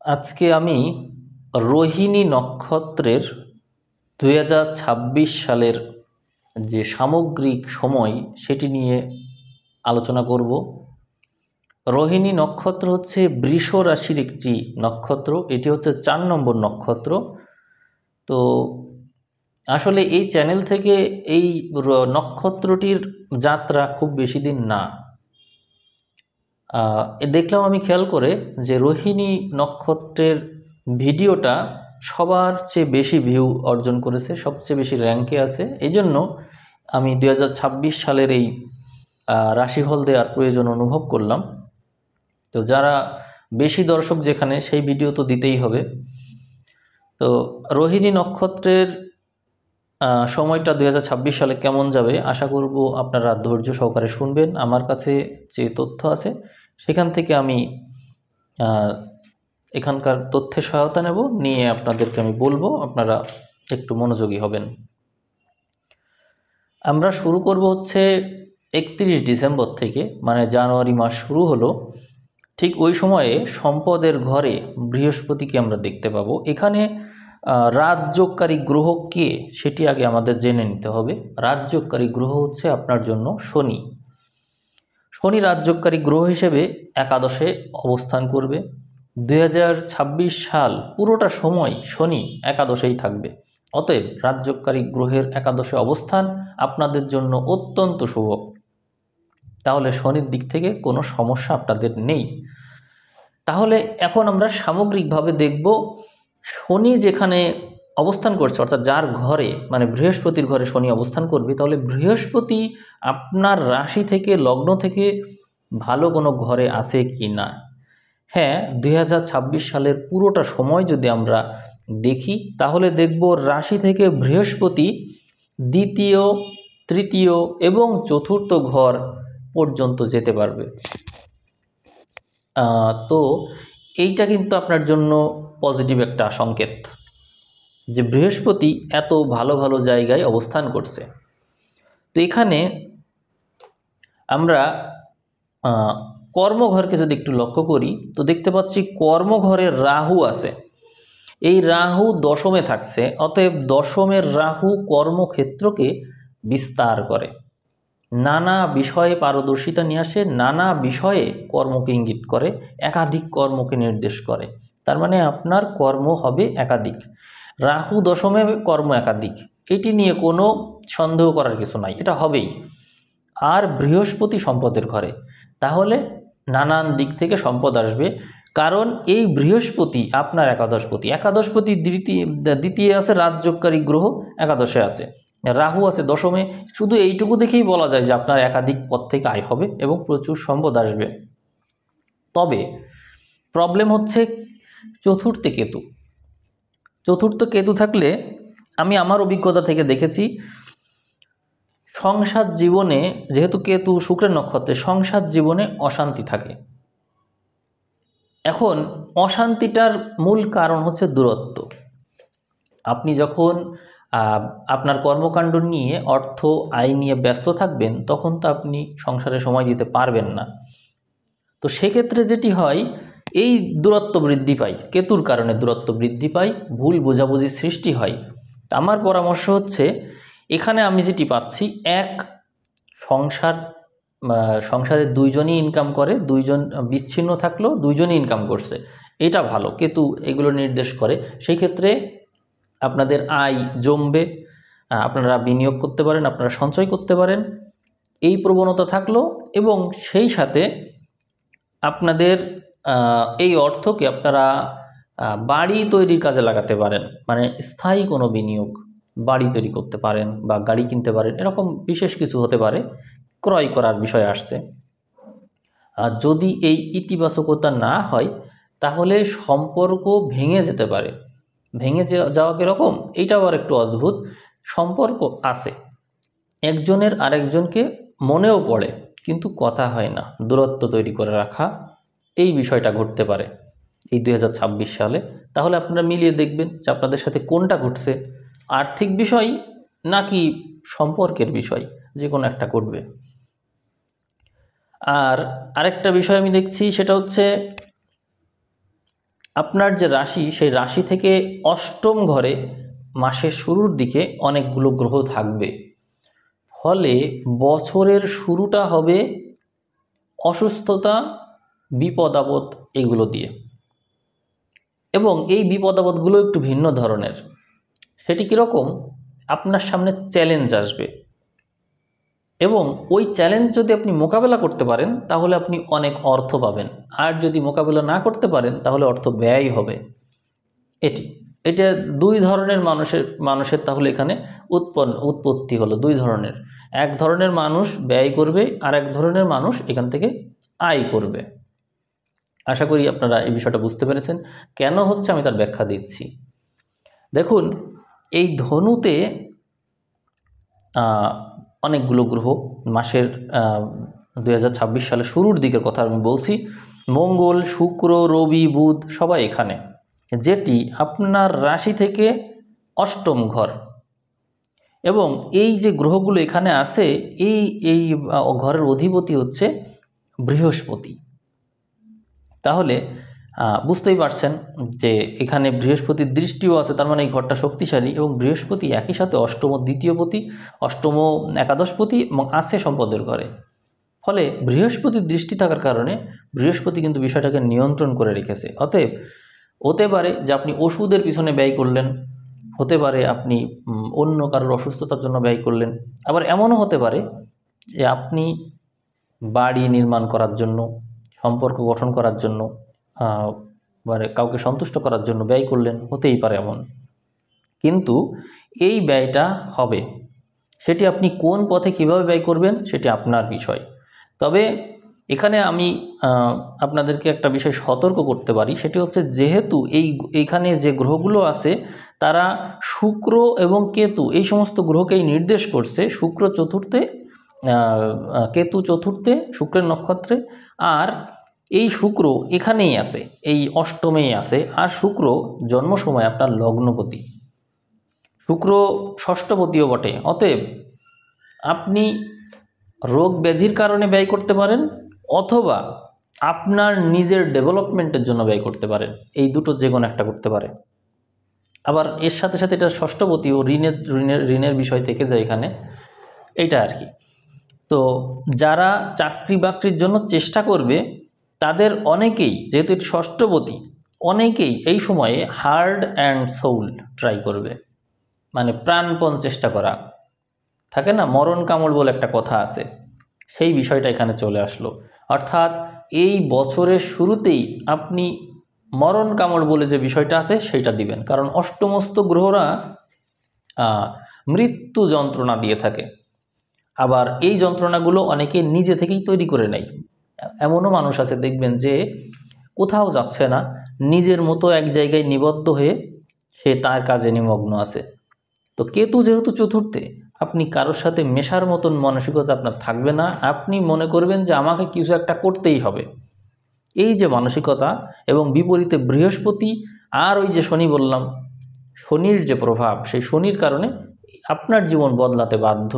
আজকে আমি রোহিণী নক্ষত্রের 2026 সালের যে সামগ্রিক সময় সেটি নিয়ে আলোচনা করব। রোহিণী নক্ষত্র হচ্ছে বৃষ রাশির একটি নক্ষত্র। এটি হচ্ছে 4 নম্বর নক্ষত্র। তো আসলে এই চ্যানেল থেকে এই নক্ষত্রটির যাত্রা খুব বেশি দিন না। দেখলাম আমি খেয়াল করে যে রোহিণী নক্ষত্রের ভিডিওটা সবার চেয়ে বেশি ভিউ অর্জন করেছে, সবচেয়ে বেশি র্যাঙ্কে আছে। এই জন্য আমি 2026 সালের এই রাশিফল দেওয়ার প্রয়োজন অনুভব করলাম। তো যারা বেশি দর্শক যেখানে, সেই ভিডিও তো দিতেই হবে। তো রোহিণী নক্ষত্রের সময়টা 2026 সালে কেমন যাবে আশা করব আপনারা ধৈর্য সহকারে শুনবেন। আমার কাছে যে তথ্য আছে সেখান থেকে আমি এখানকার তথ্যের সহায়তা নেব, নিয়ে আপনাদেরকে আমি বলবো, আপনারা একটু মনোযোগী হবেন। আমরা শুরু করব হচ্ছে 31 ডিসেম্বর থেকে, মানে জানুয়ারি মাস শুরু হলো, ঠিক ওই সময়ে সম্পদের ঘরে বৃহস্পতিকে আমরা দেখতে পাবো। এখানে রাজযোগকারী গ্রহ কে সেটি আগে আমাদের জেনে নিতে হবে। রাজযোগকারী গ্রহ হচ্ছে আপনার জন্য শনি। শনি রাজযোগকারী গ্রহ হিসেবে একাদশে অবস্থান করবে। 2026 সাল পুরোটা সময় শনি একাদশেই থাকবে। অতএব রাজযোগকারী গ্রহের একাদশে অবস্থান আপনাদের জন্য অত্যন্ত শুভ। তাহলে শনির দিক থেকে কোনো সমস্যা আপনাদের নেই। তাহলে এখন আমরা সামগ্রিকভাবে দেখব শনি যেখানে অবস্থান করছে, অর্থাৎ যার ঘরে, মানে বৃহস্পতির ঘরে শনি অবস্থান করবে, তাহলে বৃহস্পতি আপনার রাশি থেকে, লগ্ন থেকে ভালো কোনো ঘরে আছে কি না। হ্যাঁ, 2026 সালের পুরোটা সময় যদি আমরা দেখি তাহলে দেখব রাশি থেকে বৃহস্পতি দ্বিতীয়, তৃতীয় এবং চতুর্থ ঘর পর্যন্ত যেতে পারবে। তো এইটা কিন্তু আপনার জন্য পজিটিভ একটা সংকেত যে বৃহস্পতি এত ভালো ভালো জায়গায় অবস্থান করছে। তো এখানে আমরা কর্মঘরকে যদি একটু লক্ষ্য করি তো দেখতে পাচ্ছি কর্মঘরের রাহু আছে। এই রাহু দশমে থাকছে, অতএব দশমের রাহু কর্মক্ষেত্রকে বিস্তার করে, নানা বিষয়ে পারদর্শিতা নিয়ে আসে, নানা বিষয়ে কর্মকে ইঙ্গিত করে, একাধিক কর্মকে নির্দেশ করে। তার মানে আপনার কর্ম হবে একাধিক। রাহু দশমে, কর্ম একাধিক, এটি নিয়ে কোনো সন্দেহ করার কিছু নাই, এটা হবেই। আর বৃহস্পতি সম্পদের ঘরে, তাহলে নানান দিক থেকে সম্পদ আসবে। কারণ এই বৃহস্পতি আপনার একাদশপতি। একাদশপতি দ্বিতীয় আছে, রাজযোগকারী গ্রহ একাদশে আছে, রাহু আছে দশমে। শুধু এইটুকু দেখেই বলা যায় যে আপনার একাধিক পথ থেকে আয় হবে এবং প্রচুর সম্পদ আসবে। তবে প্রবলেম হচ্ছে চতুর্থে কেতু। চতুর্থ কেতু থাকলে, আমি আমার অভিজ্ঞতা থেকে দেখেছি, সংসার জীবনে, যেহেতু কেতু শুক্রের নক্ষত্রে, সংসার জীবনে অশান্তি থাকে। এখন অশান্তিটার মূল কারণ হচ্ছে দূরত্ব। আপনি যখন আপনার কর্মকাণ্ড নিয়ে, অর্থ আয় নিয়ে ব্যস্ত থাকবেন, তখন তো আপনি সংসারে সময় দিতে পারবেন না। তো সেক্ষেত্রে যেটি হয়, এই দূরত্ব বৃদ্ধি পায়, কেতুর কারণে দূরত্ব বৃদ্ধি পায়, ভুল বোঝাবুঝির সৃষ্টি হয়। আমার পরামর্শ হচ্ছে, এখানে আমি যেটি পাচ্ছি, এক সংসারে দুইজনই ইনকাম করে, দুইজন বিচ্ছিন্ন থাকলেও দুইজনই ইনকাম করছে, এটা ভালো। কেতু এগুলো নির্দেশ করে। সেই ক্ষেত্রে আপনাদের আয় জমবে, আপনারা বিনিয়োগ করতে পারেন, আপনারা সঞ্চয় করতে পারেন, এই প্রবণতা থাকলো। এবং সেই সাথে আপনাদের এই অর্থকে আপনারা বাড়ি তৈরির কাজে লাগাতে পারেন, মানে স্থায়ী কোনো বিনিয়োগ, বাড়ি তৈরি করতে পারেন বা গাড়ি কিনতে পারেন, এরকম বিশেষ কিছু হতে পারে, ক্রয় করার বিষয় আসছে। আর যদি এই ইতিবাচকতা না হয় তাহলে সম্পর্ক ভেঙে যেতে পারে। ভেঙে যাওয়া কীরকম, এইটাও আর একটু অদ্ভুত। সম্পর্ক আছে, একজনের আরেকজনকে মনেও পড়ে কিন্তু কথা হয় না, দূরত্ব তৈরি করে রাখা, এই বিষয়টা ঘটতে পারে এই 2026 সালে। তাহলে আপনারা মিলিয়ে দেখবেন যে আপনাদের সাথে কোনটা ঘটছে, আর্থিক বিষয় নাকি সম্পর্কের বিষয়, যে কোনো একটা ঘটবে। আর আরেকটা বিষয় আমি দেখছি, সেটা হচ্ছে আপনার যে রাশি, সেই রাশি থেকে অষ্টম ঘরে মাসের শুরুর দিকে অনেকগুলো গ্রহ থাকবে। ফলে বছরের শুরুটা হবে অসুস্থতা, বিপদ আপদ এগুলো দিয়ে, এবং এই বিপদ আপদগুলো একটু ভিন্ন ধরনের। সেটি কীরকম? আপনার সামনে চ্যালেঞ্জ আসবে, এবং ওই চ্যালেঞ্জ যদি আপনি মোকাবেলা করতে পারেন তাহলে আপনি অনেক অর্থ পাবেন, আর যদি মোকাবেলা না করতে পারেন তাহলে অর্থ ব্যয় হবে। এটা দুই ধরনের মানুষের তাহলে এখানে উৎপত্তি হলো দুই ধরনের। এক ধরনের মানুষ ব্যয় করবে, আর এক ধরনের মানুষ এখান থেকে আয় করবে। আশা করি আপনারা এই বিষয়টা বুঝতে পেরেছেন। কেন হচ্ছে আমি তার ব্যাখ্যা দিচ্ছি। দেখুন, এই ধনুতে অনেকগুলো গ্রহ মাসের 2026 সালের শুরুর দিকের কথা আমি বলছি। মঙ্গল, শুক্র, রবি, বুধ সবাই এখানে, যেটি আপনার রাশি থেকে অষ্টম ঘর। এবং এই যে গ্রহগুলো এখানে আছে, এই ঘরের অধিপতি হচ্ছে বৃহস্পতি। তাহলে বুঝতেই পারছেন যে এখানে বৃহস্পতির দৃষ্টিও আছে, তার মানে এই ঘরটা শক্তিশালী। এবং বৃহস্পতি একই সাথে অষ্টম দ্বিতীয়পতি, অষ্টম একাদশপতি এবং আছে সম্পদের ঘরে। ফলে বৃহস্পতির দৃষ্টি থাকার কারণে বৃহস্পতি কিন্তু বিষয়টাকে নিয়ন্ত্রণ করে রেখেছে। অতএব হতে পারে যে আপনি ওষুধের পিছনে ব্যয় করলেন, হতে পারে আপনি অন্য কারোর অসুস্থতার জন্য ব্যয় করলেন, আবার এমনও হতে পারে যে আপনি বাড়ি নির্মাণ করার জন্য, সম্পর্ক গঠন করার জন্য, মানে কাউকে সন্তুষ্ট করার জন্য ব্যয় করলেন, হতেই পারে এমন। কিন্তু এই ব্যয়টা হবে, সেটি আপনি কোন পথে কিভাবে ব্যয় করবেন সেটি আপনার বিষয়। তবে এখানে আমি আপনাদেরকে একটা বিষয় সতর্ক করতে পারি, সেটি হচ্ছে যেহেতু এইখানে যে গ্রহগুলো আছে তারা শুক্র এবং কেতু এই সমস্ত গ্রহকেই নির্দেশ করছে। শুক্র চতুর্থে, কেতু চতুর্থে শুক্রের নক্ষত্রে, আর এই শুক্র এখানেই আছে, এই অষ্টমেই আছে। আর শুক্র জন্ম সময় আপনার লগ্নপতি, শুক্র ষষ্ঠপতিও বটে। অতএব আপনি রোগ ব্যাধির কারণে ব্যয় করতে পারেন, অথবা আপনার নিজের ডেভেলপমেন্টের জন্য ব্যয় করতে পারেন। এই দুটো যে কোনো একটা করতে পারে। আবার এর সাথে সাথে এটা ষষ্ঠপতি ও ঋণের বিষয় থেকে যায় এখানে, এইটা আর কি। তো যারা চাকরি বাকরির জন্য চেষ্টা করবে তাদের অনেকেই, যেহেতু এটি ষষ্ঠপতি, অনেকেই এই সময়ে হার্ড অ্যান্ড সোল ট্রাই করবে, মানে প্রাণপণ চেষ্টা করা থাকে না, মরণ কামড় বলে একটা কথা আছে, সেই বিষয়টা এখানে চলে আসলো। অর্থাৎ এই বছরের শুরুতেই আপনি মরণ কামড় বলে যে বিষয়টা আছে সেইটা দিবেন, কারণ অষ্টমস্ত গ্রহরা মৃত্যু যন্ত্রণা দিয়ে থাকে। আবার এই যন্ত্রণাগুলো অনেকে নিজে থেকেই তৈরি করে নেয়। এমনও মানুষ আছে দেখবেন যে কোথাও যাচ্ছে না, নিজের মতো এক জায়গায় নিবদ্ধ হয়ে সে তার কাজে নিমগ্ন আছে। তো কেতু যেহেতু চতুর্থে, আপনি কারোর সাথে মেশার মতন মানসিকতা আপনার থাকবে না। আপনি মনে করবেন যে আমাকে কিছু একটা করতেই হবে, এই যে মানসিকতা। এবং বিপরীতে বৃহস্পতি আর ওই যে শনি বললাম, শনির যে প্রভাব, সেই শনির কারণে আপনার জীবন বদলাতে বাধ্য,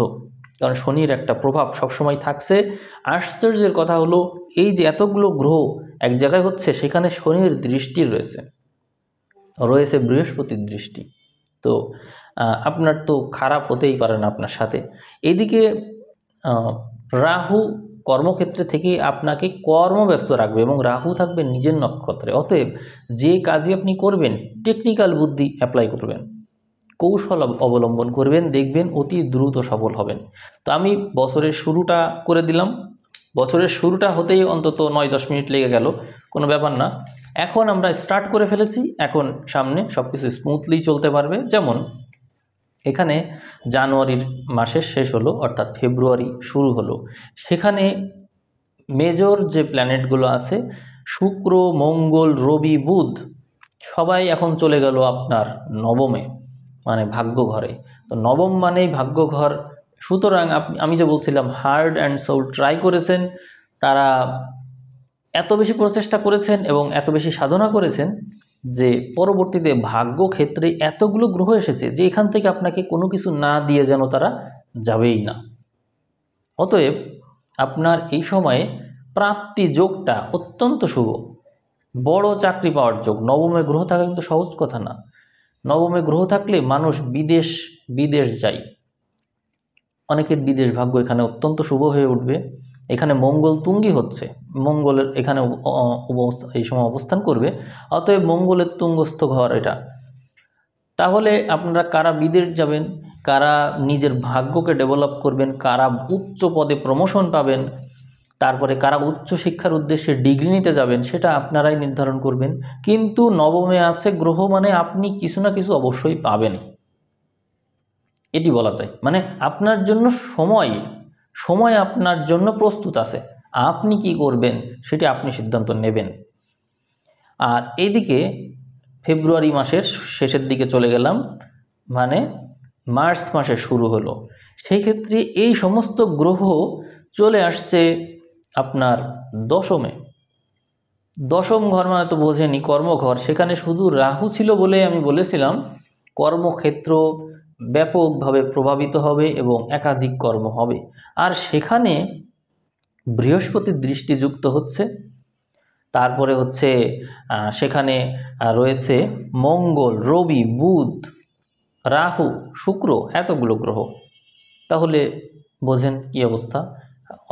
কারণ শনির একটা প্রভাব সবসময় থাকছে। আশ্চর্যের কথা হলো এই যে এতগুলো গ্রহ এক জায়গায় হচ্ছে, সেখানে শনির দৃষ্টি রয়েছে বৃহস্পতির দৃষ্টি। তো আপনার তো খারাপ হতেই পারে না আপনার সাথে। এদিকে রাহু কর্মক্ষেত্রে থেকে আপনাকে কর্মব্যস্ত রাখবে, এবং রাহু থাকবে নিজের নক্ষত্রে। অতএব যে কাজই আপনি করবেন টেকনিক্যাল বুদ্ধি অ্যাপ্লাই করবেন, কৌশল অবলম্বন করবেন, দেখবেন অতি দ্রুত সফল হবেন। তো আমি বছরের শুরুটা করে দিলাম। বছরের শুরুটা হতেই অন্তত 9-10 মিনিট লেগে গেল, কোনো ব্যাপার না। এখন আমরা স্টার্ট করে ফেলেছি, এখন সামনে সব কিছু স্মুথলি চলতে পারবে। যেমন এখানে জানুয়ারির মাসের শেষ হলো, অর্থাৎ ফেব্রুয়ারি শুরু হলো। সেখানে মেজর যে প্ল্যানেটগুলো আছে, শুক্র, মঙ্গল, রবি, বুধ, সবাই এখন চলে গেল আপনার নবমে, মানে ভাগ্য ঘরে। তো নবম মানেই ভাগ্য ঘর। সুতরাং আমি যে বলছিলাম হার্ড অ্যান্ড সোল ট্রাই করেছেন, তারা এত বেশি প্রচেষ্টা করেছেন এবং এত বেশি সাধনা করেছেন যে পরবর্তীতে ভাগ্য ক্ষেত্রে এতগুলো গ্রহ এসেছে যে এখান থেকে আপনাকে কোনো কিছু না দিয়ে যেন তারা যাবেই না। অতএব আপনার এই সময়ে প্রাপ্তি যোগটা অত্যন্ত শুভ। বড় চাকরি পাওয়ার যোগ। নবমে গ্রহ থাকা কিন্তু সহজ কথা না। নবমে গ্রহ থাকলে মানুষ বিদেশ বিদেশ যায়, অনেকের বিদেশ ভাগ্য এখানে অত্যন্ত শুভ হয়ে উঠবে। এখানে মঙ্গল তুঙ্গি হচ্ছে, মঙ্গলের এখানে এই সময় অবস্থান করবে, অতএব মঙ্গলের তুঙ্গস্থ ঘর এটা। তাহলে আপনারা কারা বিদেশ যাবেন, কারা নিজের ভাগ্যকে ডেভেলপ করবেন, কারা উচ্চ পদে প্রমোশন পাবেন, তারপরে কারা উচ্চ শিক্ষার উদ্দেশ্যে ডিগ্রি নিতে যাবেন, সেটা আপনারাই নির্ধারণ করবেন। কিন্তু নবমে আছে গ্রহ মানে আপনি কিছু না কিছু অবশ্যই পাবেন, এটি বলা যায়। মানে আপনার জন্য সময় সময় আপনার জন্য প্রস্তুত আছে, আপনি কি করবেন সেটি আপনি সিদ্ধান্ত নেবেন। আর এইদিকে ফেব্রুয়ারি মাসের শেষের দিকে চলে গেলাম, মানে মার্চ মাসে শুরু হলো। সেই ক্ষেত্রে এই সমস্ত গ্রহ চলে আসছে আপনার দশমে। দশম ঘর মানে তো বোঝেনি, কর্মঘর। সেখানে শুধু রাহু ছিল বলে আমি বলেছিলাম কর্মক্ষেত্র ব্যাপকভাবে প্রভাবিত হবে এবং একাধিক কর্ম হবে। আর সেখানে বৃহস্পতির দৃষ্টি যুক্ত হচ্ছে, তারপরে হচ্ছে সেখানে রয়েছে মঙ্গল, রবি, বুধ, রাহু, শুক্র, এতগুলো গ্রহ। তাহলে বোঝেন কি অবস্থা।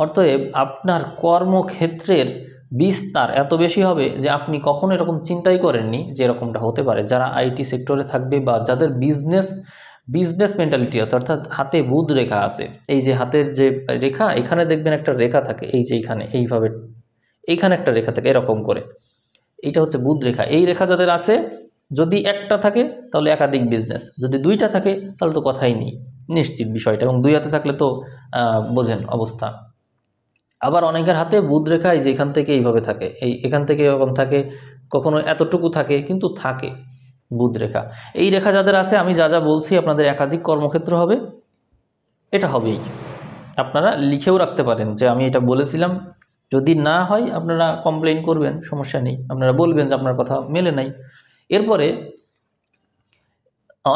অতএব আপনার কর্মক্ষেত্রের বিস্তার এত বেশি হবে যে আপনি কখনো এরকম চিন্তাই করেননি যে এরকমটা হতে পারে। যারা আইটি সেক্টরে থাকবে বা যাদের বিজনেস মেন্টালিটি আছে, অর্থাৎ হাতে বুধ রেখা আছে, এই যে হাতের যে রেখা, এখানে দেখবেন একটা রেখা থাকে, এই যে এইখানে এইভাবে এইখানে একটা রেখা থাকে এরকম করে, এইটা হচ্ছে বুধ রেখা। এই রেখা যাদের আছে, যদি একটা থাকে তাহলে একাধিক বিজনেস, যদি দুইটা থাকে তাহলে তো কথাই নেই, নিশ্চিত বিষয়টা। এবং দুই হাতে থাকলে তো বোঝেন অবস্থা। আবার অনেকের হাতে বুধ রেখা এই যে এখান থেকে এইভাবে থাকে, এখান থেকে এরকম থাকে, কখনো এতটুকু থাকে, কিন্তু থাকে বুধ রেখা। এই রেখা যাদের আছে, আমি যা যা বলছি আপনাদের একাধিক কর্মক্ষেত্র হবে, এটা হবেই। আপনারা লিখেও রাখতে পারেন যে আমি এটা বলেছিলাম। যদি না হয় আপনারা কমপ্লেইন করবেন, সমস্যা নেই, আপনারা বলবেন যে আপনার কথা মেলে নাই। এরপরে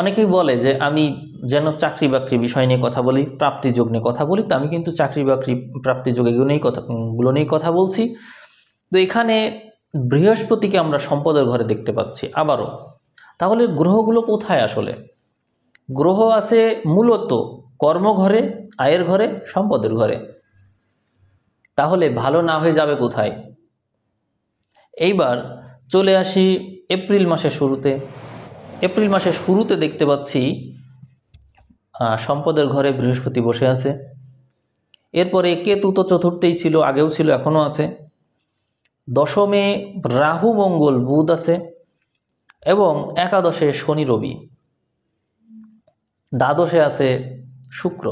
অনেকেই বলে যে আমি যেন চাকরি বাকরি বিষয় নিয়ে কথা বলি, প্রাপ্তিযোগ নিয়ে কথা বলি। তো আমি কিন্তু চাকরি বাকরি প্রাপ্তিযোগ এগুলো নিয়েই কথা বলছি। তো এখানে বৃহস্পতিকে আমরা সম্পদের ঘরে দেখতে পাচ্ছি আবারও। তাহলে গ্রহগুলো কোথায় আসলে? গ্রহ আছে মূলত কর্মঘরে, আয়ের ঘরে, সম্পদের ঘরে। তাহলে ভালো না হয়ে যাবে কোথায়? এইবার চলে আসি এপ্রিল মাসের শুরুতে। এপ্রিল মাসের শুরুতে দেখতে পাচ্ছি সম্পদের ঘরে বৃহস্পতি বসে আছে। এরপরে কেতু তো চতুর্থেই ছিল, আগেও ছিল, এখনও আছে। দশমে রাহু, মঙ্গল, বুধ আছে এবং একাদশে শনি, রবি। দ্বাদশে আছে শুক্র।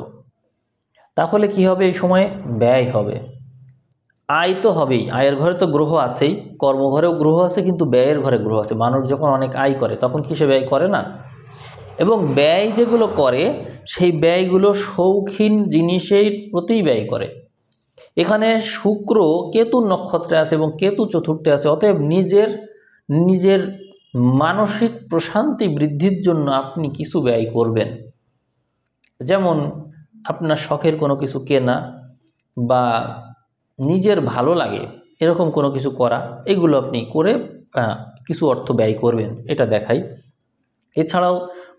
তাহলে কি হবে? এই সময়ে ব্যয় হবে, আয় তো হবেই। আয়ের ঘরে তো গ্রহ আছেই, কর্মঘরেও গ্রহ আছে, কিন্তু ব্যয়ের ঘরে গ্রহ আছে। মানুষ যখন অনেক আয় করে তখন কি সে ব্যয় করে না? এবং ব্যয় যেগুলো করে সেই ব্যয়গুলো শৌখিন জিনিসের প্রতিই ব্যয় করে। এখানে শুক্র কেতুর নক্ষত্রে আছে এবং কেতু চতুর্থে আছে। অতএব নিজের মানসিক প্রশান্তি বৃদ্ধির জন্য আপনি কিছু ব্যয় করবেন। যেমন আপনার শখের কোনো কিছু কেনা বা নিজের ভালো লাগে এরকম কোনো কিছু করা, এগুলো আপনি করে কিছু অর্থ ব্যয় করবেন, এটা দেখাই। এছাড়াও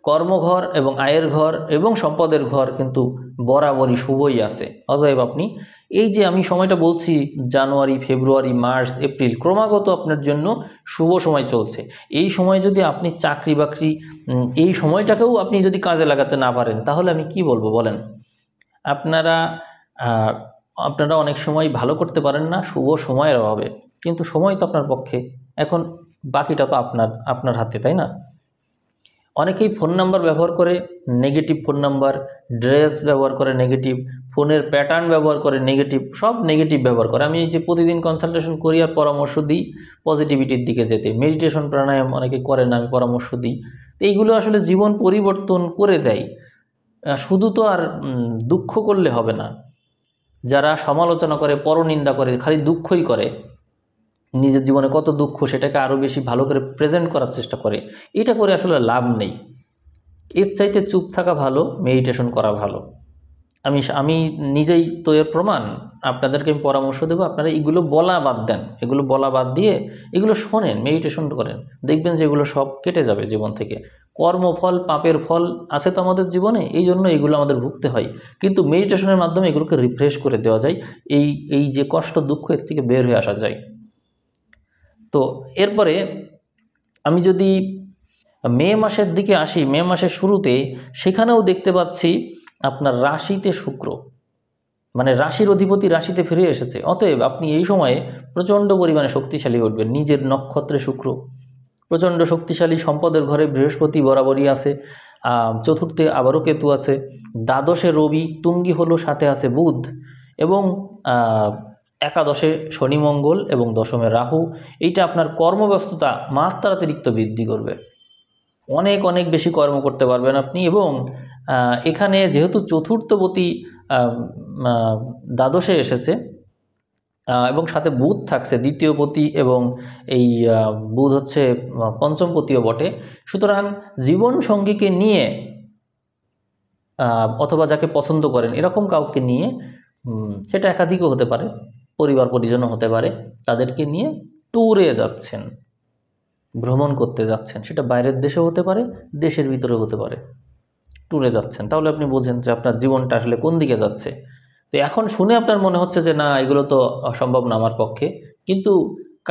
কর্মঘর এবং আয়ের ঘর এবং সম্পদের ঘর কিন্তু বরাবরই শুভই আছে। অতএব আপনি এই যে আমি সময়টা বলছি, জানুয়ারি, ফেব্রুয়ারি, মার্চ, এপ্রিল, ক্রমাগত আপনার জন্য শুভ সময় চলছে। এই সময় যদি আপনি চাকরি বাকরি এই সময়টাকেও আপনি যদি কাজে লাগাতে না পারেন, তাহলে আমি কি বলবো বলেন? আপনারা অনেক সময় ভালো করতে পারেন না শুভ সময়ের অভাবে, কিন্তু সময় তো আপনার পক্ষে। এখন বাকিটা তো আপনার হাতে, তাই না? অনেকেই ফোন নাম্বার ব্যবহার করে নেগেটিভ, ফোন নাম্বার, ড্রেস ব্যবহার করে নেগেটিভ, ফোনের প্যাটার্ন ব্যবহার করে নেগেটিভ, সব নেগেটিভ ব্যবহার করে। আমি যে প্রতিদিন কনসালটেশন করি আর পরামর্শ দিই পজিটিভিটির দিকে যেতে, মেডিটেশন প্রাণায়াম অনেকে করে না, আমি পরামর্শ দিই। তো এইগুলো আসলে জীবন পরিবর্তন করে দেয়। শুধু তো আর দুঃখ করলে হবে না। যারা সমালোচনা করে, পরনিন্দা করে, খালি দুঃখই করে, নিজের জীবনে কত দুঃখ সেটাকে আরও বেশি ভালো করে প্রেজেন্ট করার চেষ্টা করে, এটা করে আসলে লাভ নেই। এর চাইতে চুপ থাকা ভালো, মেডিটেশন করা ভালো। আমি আমি নিজেই তো এর প্রমাণ। আপনাদেরকে আমি পরামর্শ দেবো, আপনারা এগুলো বলা বাদ দেন, এগুলো বলা বাদ দিয়ে এগুলো শোনেন, মেডিটেশন করেন, দেখবেন যে এগুলো সব কেটে যাবে জীবন থেকে। কর্মফল, পাপের ফল আছে তো আমাদের জীবনে, এই জন্য এগুলো আমাদের ভুগতে হয়, কিন্তু মেডিটেশনের মাধ্যমে এগুলোকে রিফ্রেশ করে দেওয়া যায়। এই এই যে কষ্ট, দুঃখ, এর থেকে বের হয়ে আসা যায়। তো এরপরে আমি যদি মে মাসের দিকে আসি, মে মাসের শুরুতে, সেখানেও দেখতে পাচ্ছি আপনার রাশিতে শুক্র, মানে রাশির অধিপতি রাশিতে ফিরে এসেছে। অতএব আপনি এই সময়ে প্রচণ্ড পরিমাণে শক্তিশালী উঠবেন। নিজের নক্ষত্রে শুক্র প্রচণ্ড শক্তিশালী, সম্পদের ঘরে বৃহস্পতি বরাবরই আছে, চতুর্থে আবারও কেতু আছে, দ্বাদশে রবি তুঙ্গি হলো, সাথে আছে বুধ, এবং একাদশে শনি মঙ্গল, এবং দশমে রাহু। এইটা আপনার কর্মব্যস্ততা মাত্রাতিরিক্ত বৃদ্ধি করবে, অনেক অনেক বেশি কর্ম করতে পারবেন আপনি। এবং এখানে যেহেতু চতুর্থপতি দ্বাদশে এসেছে, এবং সাথে বুধ থাকছে দ্বিতীয়পতি, এবং এই বুধ হচ্ছে পঞ্চমপতিও বটে। সুতরাং জীবন সঙ্গীকে নিয়ে অথবা যাকে পছন্দ করেন এরকম কাউকে নিয়ে, সেটা একাধিকও হতে পারে, পরিবার পরিজনও হতে পারে, তাদেরকে নিয়ে ট্যুরে যাচ্ছেন, ভ্রমণ করতে যাচ্ছেন, সেটা বাইরের দেশেও হতে পারে, দেশের ভিতরেও হতে পারে, ট্যুরে যাচ্ছেন। তাহলে আপনি বোঝেন যে আপনার জীবনটা আসলে কোন দিকে যাচ্ছে। তো এখন শুনে আপনার মনে হচ্ছে যে না, এগুলো তো অসম্ভব না আমার পক্ষে, কিন্তু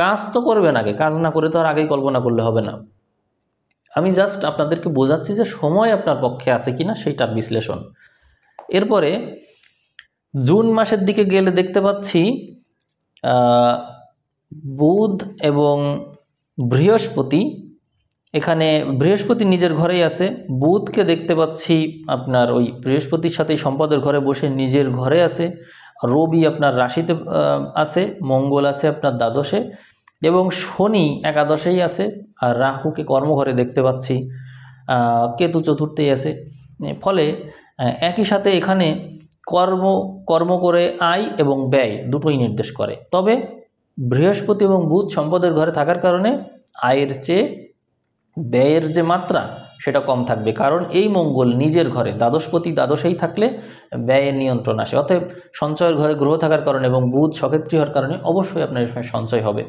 কাজ তো করবেন আগে, কাজ না করে তো আর আগেই কল্পনা করলে হবে না। আমি জাস্ট আপনাদেরকে বোঝাচ্ছি যে সময় আপনার পক্ষে আছে কিনা সেইটার বিশ্লেষণ। এরপরে জুন মাসের দিকে গেলে দেখতে পাচ্ছি বুধ এবং বৃহস্পতি, এখানে বৃহস্পতি নিজের ঘরেই আছে, বুধকে দেখতে পাচ্ছি আপনার ওই বৃহস্পতির সাথেই সম্পদের ঘরে বসে নিজের ঘরে আছে, রবি আপনার রাশিতে আছে, মঙ্গল আছে আপনার দ্বাদশে, এবং শনি একাদশেই আছে, আর রাহুকে কর্মঘরে দেখতে পাচ্ছি, কেতু চতুর্থেই আছে। ফলে একই সাথে এখানে কর্ম করে আয় এবং ব্যয় দুটোই নির্দেশ করে। তবে বৃহস্পতি এবং বুধ সম্পদের ঘরে থাকার কারণে আয়ের চেয়ে ব্যয়ের যে মাত্রা সেটা কম থাকবে, কারণ এই মঙ্গল নিজের ঘরে, দ্বাদশপতি দ্বাদশেই থাকলে ব্যয়ের নিয়ন্ত্রণ আসে। অতএব সঞ্চয়ের ঘরে গ্রহ থাকার কারণে এবং বুধ সক্ষেত্রী হওয়ার কারণে অবশ্যই আপনার এই সময় সঞ্চয় হবে।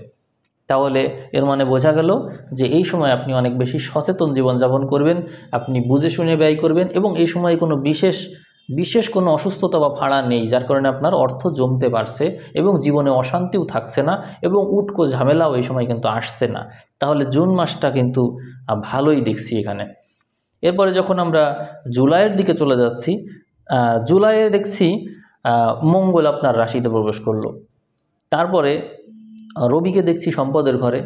তাহলে এর মানে বোঝা গেল যে এই সময় আপনি অনেক বেশি সচেতন জীবনযাপন করবেন, আপনি বুঝে শুনে ব্যয় করবেন, এবং এই সময় কোনো বিশেষ কোনো অসুস্থতা বা ভাড়া নেই, যার কারণে আপনার অর্থ জমতে পারছে এবং জীবনে অশান্তিও থাকছে না, এবং উটকো ঝামেলাও এই সময় কিন্তু আসছে না। তাহলে জুন মাসটা কিন্তু ভালোই দেখছি এখানে। এরপরে যখন আমরা জুলাইয়ের দিকে চলে যাচ্ছি, জুলাইয়ে দেখছি মঙ্গল আপনার রাশিতে প্রবেশ করলো, তারপরে রবিকে দেখছি সম্পদের ঘরে,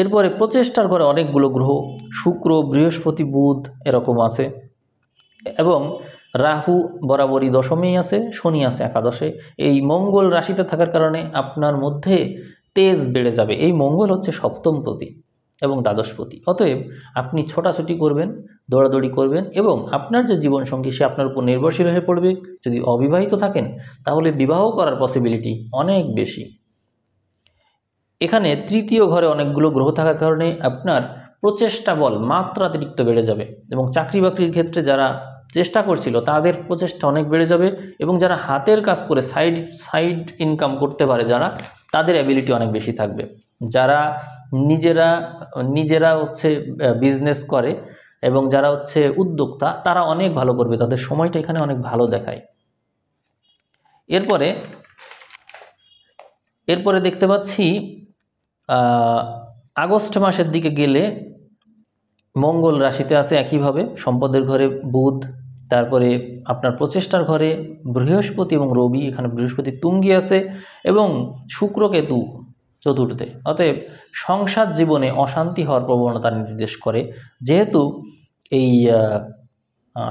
এরপরে প্রচেষ্টার ঘরে অনেকগুলো গ্রহ, শুক্র, বৃহস্পতি, বুধ এরকম আছে, এবং রাহু বরাবরই দশমেই আছে, শনি আছে একাদশে। এই মঙ্গল রাশিতে থাকার কারণে আপনার মধ্যে তেজ বেড়ে যাবে। এই মঙ্গল হচ্ছে সপ্তমপতি এবং দ্বাদশপতি। অতএব আপনি ছোটাছুটি করবেন, দৌড়াদৌড়ি করবেন, এবং আপনার যে জীবনসঙ্গী সে আপনার উপর নির্ভরশীল হয়ে পড়বে। যদি অবিবাহিত থাকেন তাহলে বিবাহ করার পসিবিলিটি অনেক বেশি। এখানে তৃতীয় ঘরে অনেকগুলো গ্রহ থাকার কারণে আপনার প্রচেষ্টা বল মাত্রাতিরিক্ত বেড়ে যাবে, এবং চাকরি বাকরির ক্ষেত্রে যারা চেষ্টা করছিল তাদের প্রচেষ্টা অনেক বেড়ে যাবে, এবং যারা হাতের কাজ করে সাইড ইনকাম করতে পারে যারা, তাদের অ্যাবিলিটি অনেক বেশি থাকবে। যারা নিজেরা হচ্ছে বিজনেস করে এবং যারা হচ্ছে উদ্যোক্তা, তারা অনেক ভালো করবে, তাদের সময়টা এখানে অনেক ভালো দেখায়। এরপরে দেখতে পাচ্ছি আগস্ট মাসের দিকে গেলে মঙ্গল রাশিতে আছে একইভাবে, সম্পদের ঘরে বুধ, তারপরে আপনার প্রচেষ্টার ঘরে বৃহস্পতি এবং রবি, এখানে বৃহস্পতি তুঙ্গি আছে, এবং শুক্র কেতু চতুর্থে। অতএব সংসার জীবনে অশান্তি হওয়ার প্রবণতা নির্দেশ করে, যেহেতু এই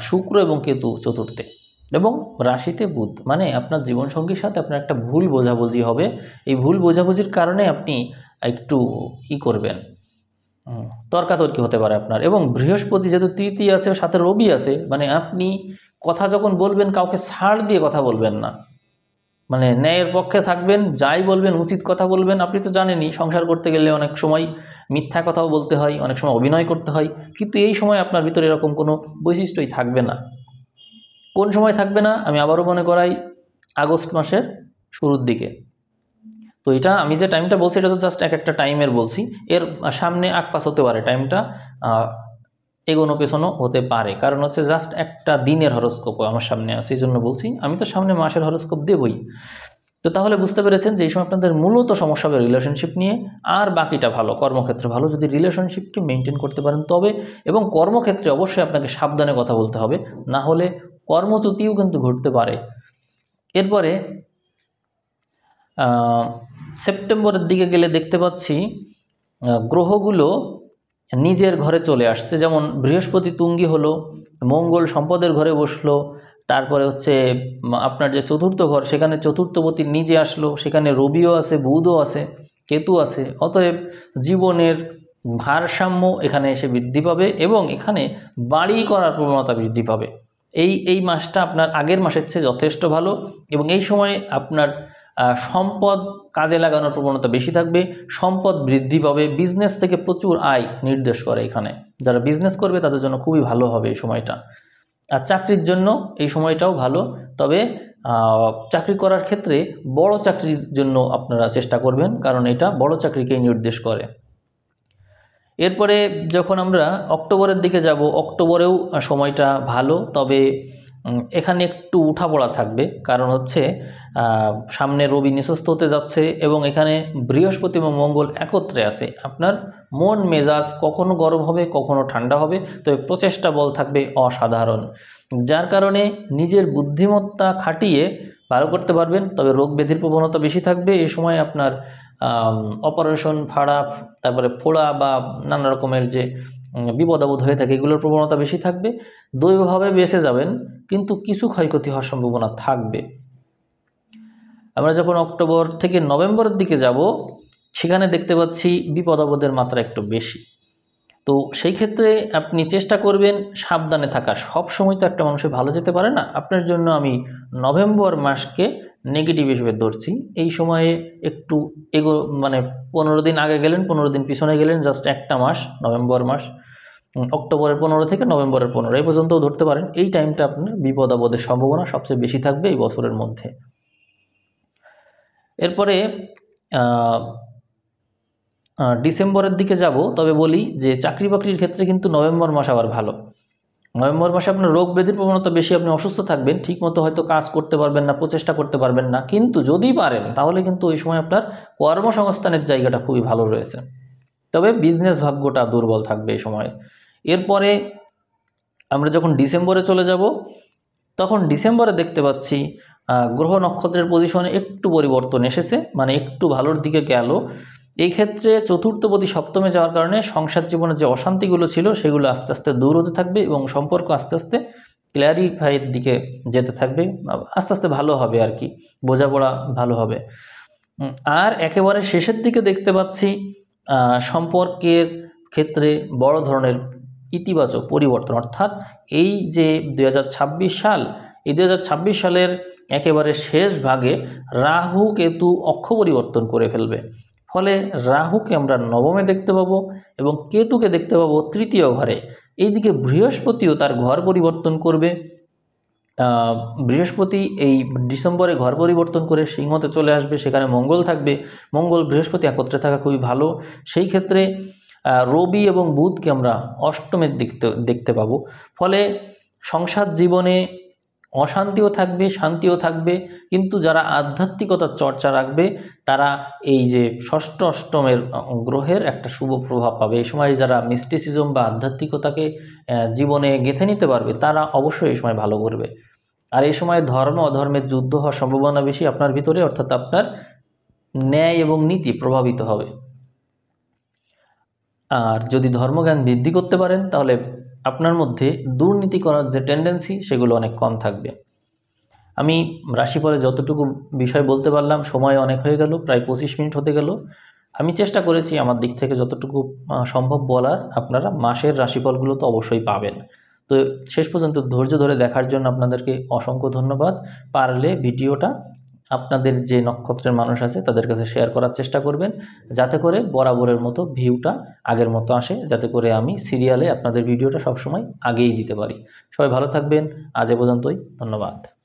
শুক্র এবং কেতু চতুর্থে এবং রাশিতে বুধ, মানে আপনার জীবনসঙ্গীর সাথে আপনার একটা ভুল বোঝাবুঝি হবে। এই ভুল বোঝাবুঝির কারণে আপনি একটু করবেন, তর্কাতর্কি হতে পারে আপনার। এবং বৃহস্পতি যেহেতু তৃতীয় আছে, সাথে রবি আছে, মানে আপনি কথা যখন বলবেন কাউকে ছাড় দিয়ে কথা বলবেন না, মানে ন্যায়ের পক্ষে থাকবেন, যাই বলবেন উচিত কথা বলবেন। আপনি তো জানেনই সংসার করতে গেলে অনেক সময় মিথ্যা কথাও বলতে হয়, অনেক সময় অভিনয় করতে হয়, কিন্তু এই সময় আপনার ভিতরে এরকম কোনো বৈশিষ্ট্যই থাকবে না। কোন সময় থাকবে না আমি আবারও মনে করাই, আগস্ট মাসের শুরুর দিকে। তো এটা আমি যে টাইমটা বলছি এটা তো জাস্ট একটা টাইমের বলছি, এর সামনে আগ পাশ হতে পারে, টাইমটা এগোনো পেছনো হতে পারে, কারণ হচ্ছে জাস্ট একটা দিনের হরস্কোপ আমার সামনে আছে, এই জন্য বলছি। আমি তো সামনে মাসের হরস্কোপ দেবই। তো তাহলে বুঝতে পেরেছেন যে এই সময় আপনাদের মূলত সমস্যা হবে রিলেশনশিপ নিয়ে, আর বাকিটা ভালো, কর্মক্ষেত্রে ভালো যদি রিলেশনশিপকে মেনটেন করতে পারেন তবে। এবং কর্মক্ষেত্রে অবশ্যই আপনাকে সাবধানে কথা বলতে হবে, না হলে কর্মচ্যুতিও কিন্তু ঘটতে পারে। এরপরে সেপ্টেম্বরের দিকে গেলে দেখতে পাচ্ছি গ্রহগুলো নিজের ঘরে চলে আসছে, যেমন বৃহস্পতি তুঙ্গি হলো, মঙ্গল সম্পদের ঘরে বসলো, তারপরে হচ্ছে আপনার যে চতুর্থ ঘর সেখানে চতুর্থপতি নিজে আসলো, সেখানে রবিও আছে, বুধও আছে, কেতু আছে। অতএব জীবনের ভারসাম্য এখানে এসে বৃদ্ধি পাবে এবং এখানে বাড়ি করার প্রবণতা বৃদ্ধি পাবে। এই মাসটা আপনার আগের মাসের চেয়ে যথেষ্ট ভালো এবং এই সময়ে আপনার সম্পদ কাজে লাগানোর প্রবণতা বেশি থাকবে, সম্পদ বৃদ্ধি পাবে, বিজনেস থেকে প্রচুর আয় নির্দেশ করে। এখানে যারা বিজনেস করবে তাদের জন্য খুবই ভালো হবে এই সময়টা। আর চাকরির জন্য এই সময়টাও ভালো, তবে চাকরি করার ক্ষেত্রে বড় চাকরির জন্য আপনারা চেষ্টা করবেন, কারণ এটা বড় চাকরিকেই নির্দেশ করে। এরপরে যখন আমরা অক্টোবরের দিকে যাব, অক্টোবরেও সময়টা ভালো, তবে এখানে একটু উঠাপড়া থাকবে, কারণ হচ্ছে সামনে রবি নিঃস্ত হতে যাচ্ছে এবং এখানে বৃহস্পতি এবং মঙ্গল একত্রে আছে। আপনার মন মেজাজ কখনো গরম হবে, কখনো ঠান্ডা হবে, তবে প্রচেষ্টা বল থাকবে অসাধারণ, যার কারণে নিজের বুদ্ধিমত্তা খাটিয়ে ভালো করতে পারবেন। তবে রোগ ব্যাধির প্রবণতা বেশি থাকবে এই সময়, আপনার অপারেশন, ফাড়া, তারপরে ফোড়া বা নানা রকমের যে বিপদ আপদ হয়ে থাকে এগুলোর প্রবণতা বেশি থাকবে। দৈবভাবে বেঁচে যাবেন কিন্তু কিছু ক্ষয়ক্ষতি হওয়ার সম্ভাবনা থাকবে। আমরা যখন অক্টোবর থেকে নভেম্বরের দিকে যাব সেখানে দেখতে পাচ্ছি বিপদ আপদের মাত্রা একটু বেশি। তো সেই ক্ষেত্রে আপনি চেষ্টা করবেন সাবধানে থাকা। সব সময় তো একটা মানুষের ভালো যেতে পারে না, আপনার জন্য আমি নভেম্বর মাসকে নেগেটিভ হিসেবে ধরছি। এই সময়ে একটু মানে 15 দিন আগে গেলেন, 15 দিন পিছনে গেলেন, জাস্ট একটা মাস নভেম্বর মাস, অক্টোবরের 15 থেকে নভেম্বরের 15 এই পর্যন্তও ধরতে পারেন। এই টাইমটা আপনার বিপদ আপদের সম্ভাবনা সবচেয়ে বেশি থাকবে এই বছরের মধ্যে। এরপরে ডিসেম্বরের দিকে যাব, তবে বলি যে চাকরি বাকরির ক্ষেত্রে কিন্তু নভেম্বর মাস আবার ভালো। নভেম্বর মাসে আপনার রোগ ব্যাধির প্রবণতা বেশি, আপনি অসুস্থ থাকবেন, ঠিকমতো হয়তো কাজ করতে পারবেন না, প্রচেষ্টা করতে পারবেন না, কিন্তু যদি পারেন তাহলে কিন্তু ওই সময় আপনার কর্মসংস্থানের জায়গাটা খুবই ভালো রয়েছে। তবে বিজনেস ভাগ্যটা দুর্বল থাকবে এই সময়। এরপরে আমরা যখন ডিসেম্বরে চলে যাব তখন ডিসেম্বরে দেখতে পাচ্ছি গ্রহ নক্ষত্রের পজিশনে একটু পরিবর্তন এসেছে, মানে একটু ভালোর দিকে গেল। এই ক্ষেত্রে চতুর্থপতি সপ্তমে যাওয়ার কারণে সংসার জীবনের যে অশান্তিগুলো ছিল সেগুলো আস্তে আস্তে দূর হতে থাকবে এবং সম্পর্ক আস্তে আস্তে ক্ল্যারিফাইয়ের দিকে যেতে থাকবে, আস্তে আস্তে ভালো হবে আর কি, বোঝাপড়া ভালো হবে। আর একেবারে শেষের দিকে দেখতে পাচ্ছি সম্পর্কের ক্ষেত্রে বড় ধরনের ইতিবাচক পরিবর্তন, অর্থাৎ এই যে 2026 সাল, এই 2026 সালের একেবারে শেষ ভাগে রাহু কেতু অক্ষ পরিবর্তন করে ফেলবে। ফলে রাহুকে আমরা নবমে দেখতে পাবো এবং কেতুকে দেখতে পাবো তৃতীয় ঘরে। এইদিকে বৃহস্পতিও তার ঘর পরিবর্তন করবে। বৃহস্পতি এই ডিসেম্বরে ঘর পরিবর্তন করে সিংহতে চলে আসবে, সেখানে মঙ্গল থাকবে। মঙ্গল বৃহস্পতি একত্রে থাকা খুবই ভালো। সেই ক্ষেত্রে রবি এবং বুধকে আমরা অষ্টমের দেখতে পাবো। ফলে সংসার জীবনে অশান্তিও থাকবে, শান্তিও থাকবে, কিন্তু যারা আধ্যাত্মিকতার চর্চা রাখবে তারা এই যে ষষ্ঠ অষ্টমের গ্রহের একটা শুভ প্রভাব পাবে। এই সময় যারা মিস্টিসিজম বা আধ্যাত্মিকতাকে জীবনে গেঁথে নিতে পারবে তারা অবশ্যই এই সময় ভালো করবে। আর এই সময় ধর্ম অধর্মের যুদ্ধ হওয়ার সম্ভাবনা বেশি আপনার ভিতরে, অর্থাৎ আপনার ন্যায় এবং নীতি প্রভাবিত হবে। আর যদি ধর্মজ্ঞান বৃদ্ধি করতে পারেন তাহলে আপনার মধ্যে দুর্নীতি করার যে টেন্ডেন্সি সেগুলো অনেক কম থাকবে। আমি রাশিফলে যতটুকু বিষয় বলতে পারলাম, সময় অনেক হয়ে গেল, প্রায় 25 মিনিট হতে গেল। আমি চেষ্টা করেছি আমার দিক থেকে যতটুকু সম্ভব বলার। আপনারা মাসের রাশিফলগুলো তো অবশ্যই পাবেন। তো শেষ পর্যন্ত ধৈর্য ধরে দেখার জন্য আপনাদেরকে অসংখ্য ধন্যবাদ। পারলে ভিডিওটা আপনাদের যে নক্ষত্রের মানুষ আছে তাদের কাছে শেয়ার করার চেষ্টা করবেন, যাতে করে বরাবরের মতো ভিউটা আগের মতো আসে, যাতে করে আমি সিরিয়ালে আপনাদের ভিডিওটা সবসময় আগেই দিতে পারি। সবাই ভালো থাকবেন। আজ এ পর্যন্তই। ধন্যবাদ।